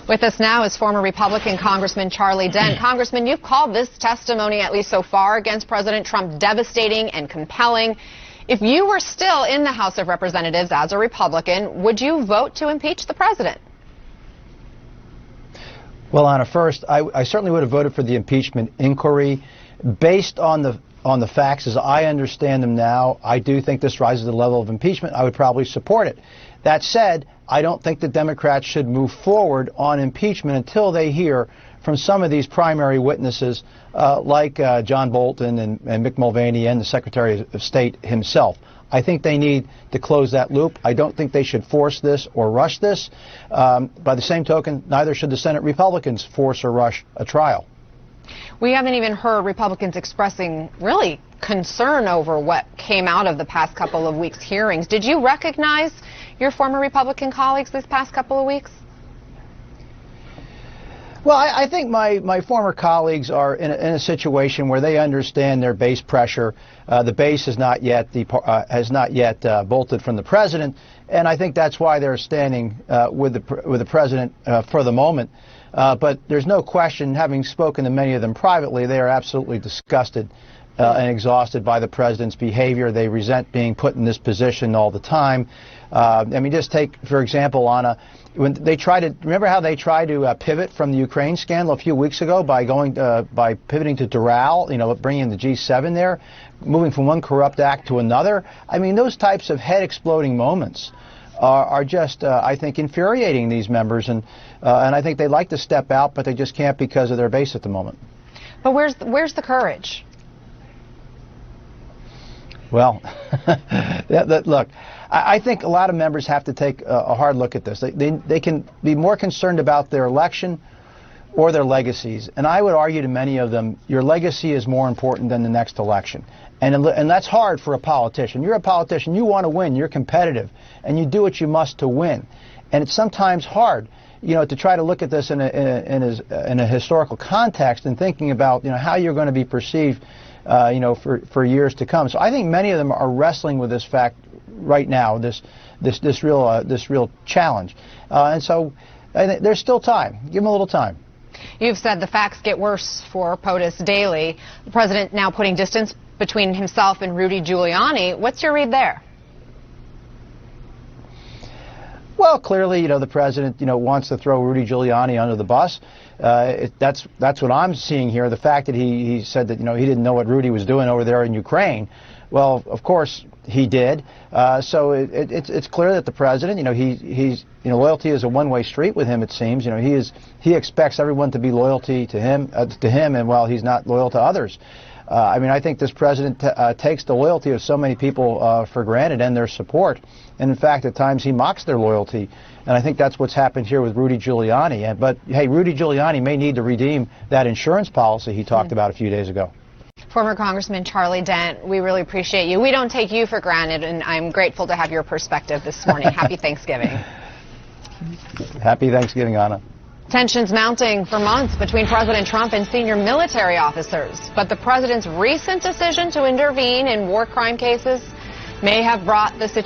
With us now is former Republican Congressman Charlie Dent. Congressman, you've called this testimony, at least so far, against President Trump devastating and compelling. If you were still in the House of Representatives as a Republican, would you vote to impeach the president? Well, Anna, first, I certainly would have voted for the impeachment inquiry. Based on the facts as I understand them now, I do think this rises to the level of impeachment. I would probably support it. That said, I don't think the Democrats should move forward on impeachment until they hear from some of these primary witnesses like John Bolton and Mick Mulvaney and the Secretary of State himself. I think they need to close that loop. I don't think they should force this or rush this. By the same token, neither should the Senate Republicans force or rush a trial. We haven't even heard Republicans expressing really concern over what came out of the past couple of weeks' hearings. Did you recognize your former Republican colleagues this past couple of weeks? Well, I think my former colleagues are in a situation where they understand their base pressure. The base has not yet bolted from the president, and I think that's why they're standing with the president for the moment. But there's no question, having spoken to many of them privately, they are absolutely disgusted and exhausted by the president's behavior. They resent being put in this position all the time. I mean, just take, for example, Anna, when they remember how they tried to pivot from the Ukraine scandal a few weeks ago by pivoting to Doral, bringing the G7 there, moving from one corrupt act to another. I mean, those types of head-exploding moments are just, I think, infuriating these members, and I think they'd like to step out, but they just can't because of their base at the moment. But where's the courage? Well, look, I think a lot of members have to take a hard look at this. They can be more concerned about their election or their legacies. And I would argue to many of them, your legacy is more important than the next election. And that's hard for a politician. You're a politician. You want to win. You're competitive. And you do what you must to win. And it's sometimes hard, to try to look at this in a historical context and thinking about, how you're going to be perceived for years to come. So I think many of them are wrestling with this fact right now, this real challenge. And so I think there's still time. Give them a little time. You've said the facts get worse for POTUS daily. The president now putting distance between himself and Rudy Giuliani. What's your read there? Well, clearly, the president, wants to throw Rudy Giuliani under the bus. That's what I'm seeing here. The fact that he said that, he didn't know what Rudy was doing over there in Ukraine. Well, of course he did. So it's clear that the president, loyalty is a one-way street with him. It seems, he expects everyone to be loyal to him, and while he's not loyal to others. I mean, I think this president takes the loyalty of so many people for granted and their support. And in fact, at times he mocks their loyalty. And I think that's what's happened here with Rudy Giuliani. But hey, Rudy Giuliani may need to redeem that insurance policy he talked about a few days ago. Former Congressman Charlie Dent, we really appreciate you. We don't take you for granted, and I'm grateful to have your perspective this morning. Happy Thanksgiving. Happy Thanksgiving, Anna. Tensions mounting for months between President Trump and senior military officers. But the president's recent decision to intervene in war crime cases may have brought the situation